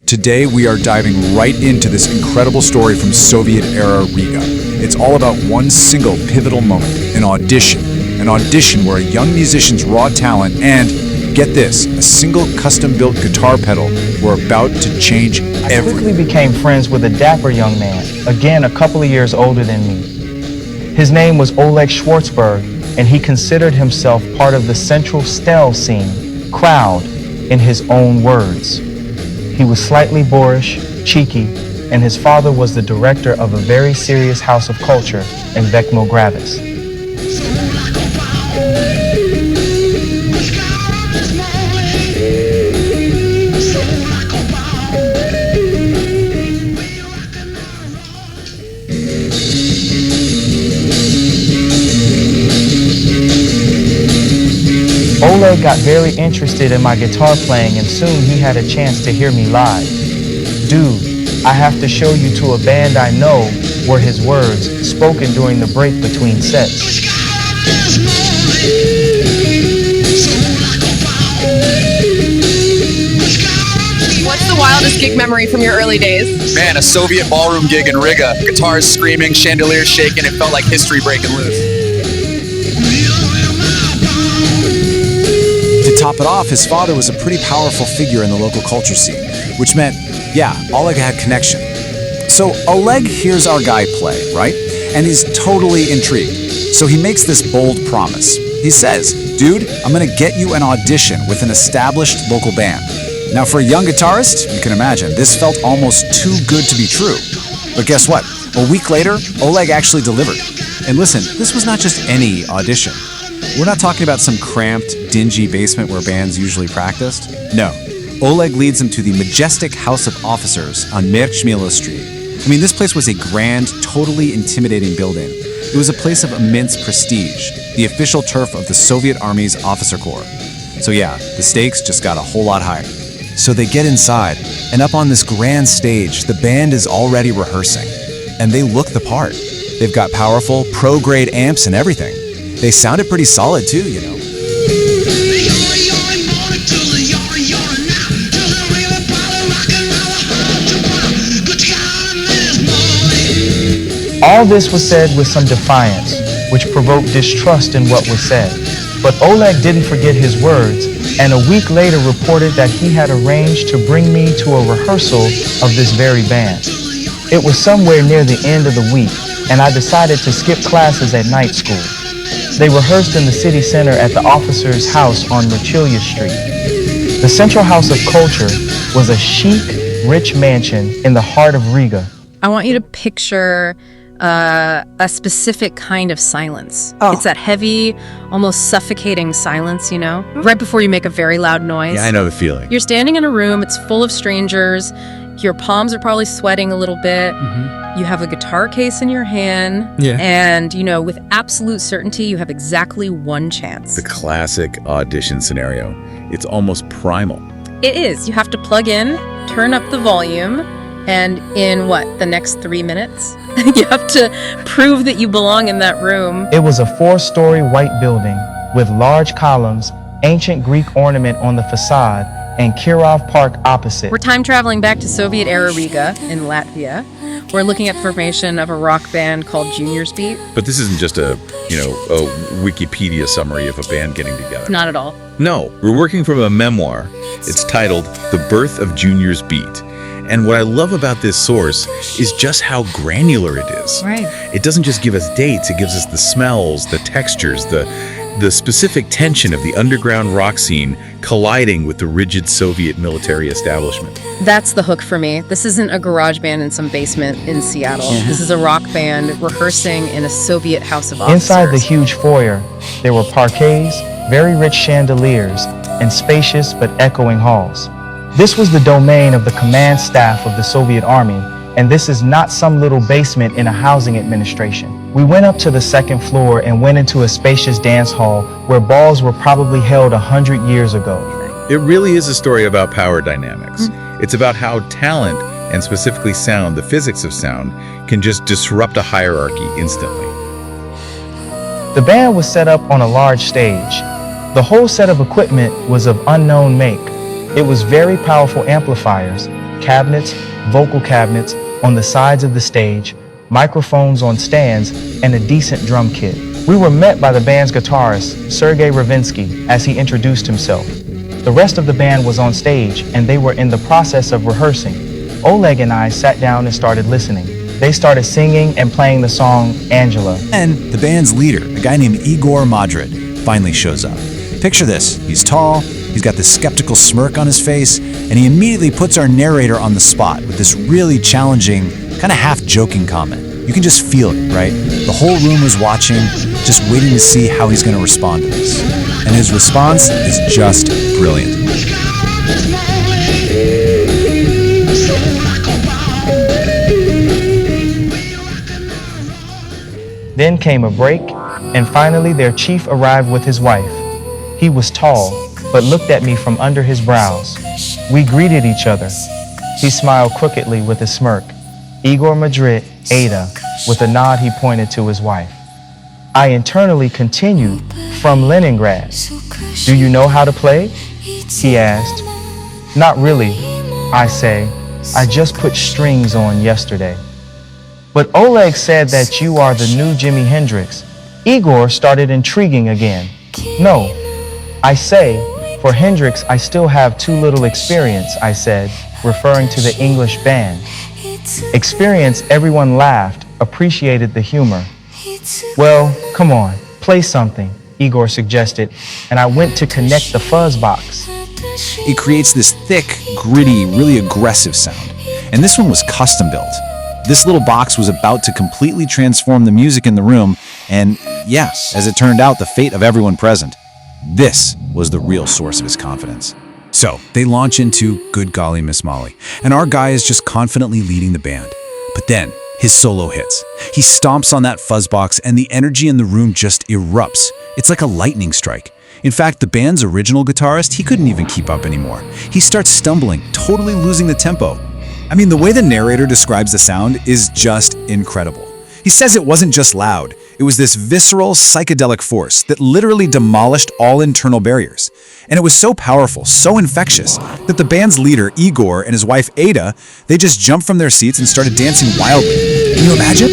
Today we are diving right into this incredible story from Soviet-era Riga. It's all about one single pivotal moment, an audition. An audition where a young musician's raw talent and, get this, a single custom-built guitar pedal were about to change everything. I quickly became friends with a dapper young man, again a couple of years older than me. His name was Oleg Schwartzburg, and he considered himself part of the central Stel scene, crowd, in his own words. He was slightly boorish, cheeky, and his father was the director of a very serious house of culture in Vekmo-Gravis. Oleg got very interested in my guitar playing, and soon he had a chance to hear me live. "Dude, I have to show you to a band I know," were his words, spoken during the break between sets. What's the wildest gig memory from your early days? Man, a Soviet ballroom gig in Riga. Guitars screaming, chandeliers shaking, it felt like history breaking loose. To top it off, his father was a pretty powerful figure in the local culture scene, which meant, yeah, Oleg had connection. So Oleg hears our guy play, right? And he's totally intrigued. So he makes this bold promise. He says, "Dude, I'm gonna get you an audition with an established local band." Now for a young guitarist, you can imagine, this felt almost too good to be true. But guess what? A week later, Oleg actually delivered. And listen, this was not just any audition. We're not talking about some cramped, dingy basement where bands usually practiced. No. Oleg leads them to the majestic House of Officers on Merchmila Street. I mean, this place was a grand, totally intimidating building. It was a place of immense prestige, the official turf of the Soviet Army's officer corps. So yeah, the stakes just got a whole lot higher. So they get inside, and up on this grand stage, the band is already rehearsing. And they look the part. They've got powerful, pro-grade amps and everything. They sounded pretty solid too, you know. All this was said with some defiance, which provoked distrust in what was said. But Oleg didn't forget his words, and a week later reported that he had arranged to bring me to a rehearsal of this very band. It was somewhere near the end of the week, and I decided to skip classes at night school. They rehearsed in the city center at the officer's house on Merchilia Street. The Central House of Culture was a chic, rich mansion in the heart of Riga. I want you to picture a specific kind of silence. Oh. It's that heavy, almost suffocating silence, you know? Right before you make a very loud noise. Yeah, I know the feeling. You're standing in a room, it's full of strangers, your palms are probably sweating a little bit, you have a guitar case in your hand, and, you know, with absolute certainty, you have exactly one chance. The classic audition scenario. It's almost primal. It is. You have to plug in, turn up the volume, and in the next 3 minutes, you have to prove that you belong in that room. It was a 4-story white building with large columns, ancient Greek ornament on the facade, and Kirov Park opposite. We're time traveling back to Soviet-era Riga in Latvia. We're looking at the formation of a rock band called Junior's Beat. But this isn't just a Wikipedia summary of a band getting together. Not at all. No, we're working from a memoir. It's titled The Birth of Junior's Beat. And what I love about this source is just how granular it is. Right. It doesn't just give us dates, it gives us the smells, the textures, the specific tension of the underground rock scene colliding with the rigid Soviet military establishment. That's the hook for me. This isn't a garage band in some basement in Seattle. This is a rock band rehearsing in a Soviet house of officers. Inside the huge foyer, there were parquets, very rich chandeliers, and spacious but echoing halls. This was the domain of the command staff of the Soviet Army, and this is not some little basement in a housing administration. We went up to the second floor and went into a spacious dance hall where balls were probably held 100 years ago. It really is a story about power dynamics. It's about how talent, and specifically sound, the physics of sound, can just disrupt a hierarchy instantly. The band was set up on a large stage. The whole set of equipment was of unknown make. It was very powerful amplifiers, cabinets, vocal cabinets on the sides of the stage, microphones on stands, and a decent drum kit. We were met by the band's guitarist, Sergei Ravinsky, as he introduced himself. The rest of the band was on stage, and they were in the process of rehearsing. Oleg and I sat down and started listening. They started singing and playing the song Angela. And the band's leader, a guy named Igor Madrit, finally shows up. Picture this. He's tall, he's got this skeptical smirk on his face, and he immediately puts our narrator on the spot with this really challenging, kind of half-joking comment. You can just feel it, right? The whole room was watching, just waiting to see how he's going to respond to this. And his response is just brilliant. Then came a break, and finally their chief arrived with his wife. He was tall, but looked at me from under his brows. We greeted each other. He smiled crookedly with a smirk. Igor Madrit, Ada, with a nod he pointed to his wife. I internally continued, from Leningrad. Do you know how to play? He asked. Not really, I say. I just put strings on yesterday. But Oleg said that you are the new Jimi Hendrix. Igor started intriguing again. No, I say, for Hendrix I still have too little experience, I said, referring to the English band. Experience, everyone laughed, appreciated the humor. Well, come on, play something, Igor suggested, and I went to connect the fuzz box. It creates this thick, gritty, really aggressive sound. And this one was custom built. This little box was about to completely transform the music in the room, and yeah, as it turned out, the fate of everyone present. This was the real source of his confidence. So, they launch into Good Golly, Miss Molly, and our guy is just confidently leading the band. But then, his solo hits. He stomps on that fuzzbox, and the energy in the room just erupts. It's like a lightning strike. In fact, the band's original guitarist, he couldn't even keep up anymore. He starts stumbling, totally losing the tempo. I mean, the way the narrator describes the sound is just incredible. He says it wasn't just loud. It was this visceral, psychedelic force that literally demolished all internal barriers. And it was so powerful, so infectious, that the band's leader, Igor, and his wife, Ada, they just jumped from their seats and started dancing wildly. Can you imagine?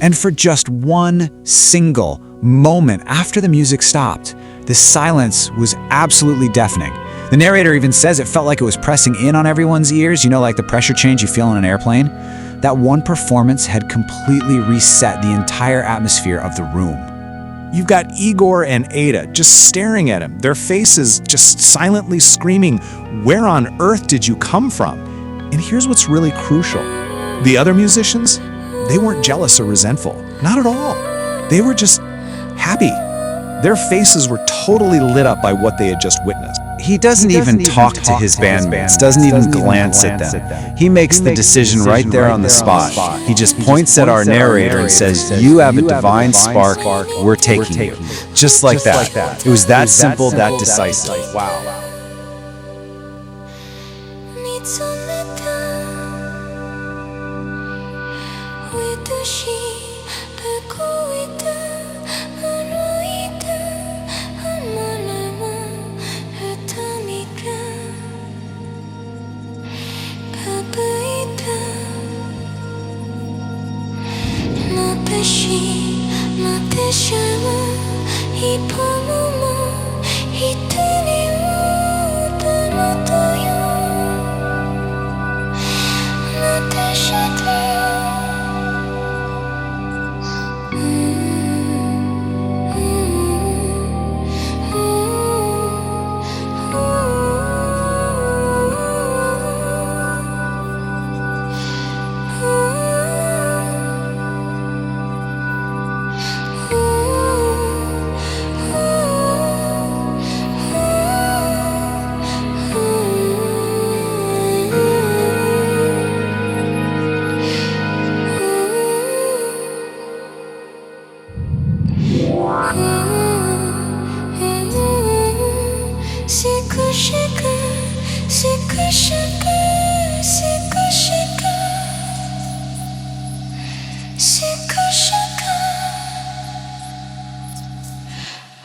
And for just one single moment after the music stopped, the silence was absolutely deafening. The narrator even says it felt like it was pressing in on everyone's ears, you know, like the pressure change you feel on an airplane. That one performance had completely reset the entire atmosphere of the room. You've got Igor and Ada just staring at him, their faces just silently screaming, "Where on earth did you come from?" And here's what's really crucial. The other musicians, they weren't jealous or resentful. Not at all. They were just happy. Their faces were totally lit up by what they had just witnessed. He doesn't even talk to his bandmates, doesn't even glance at them. He makes the decision right there on the spot. He just points at our narrator and says, "You have a divine spark, we're taking you." Just like that. It was that simple, that decisive. Wow. しくしくしくしくしくしくしくしく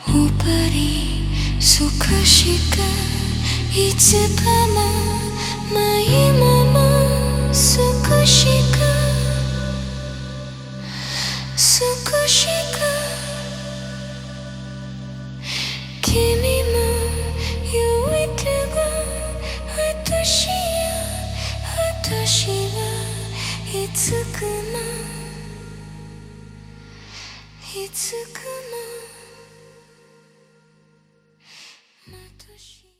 おばりそかしくいつかもないまま少しく少しく君も言えてが私はいつくもいつくも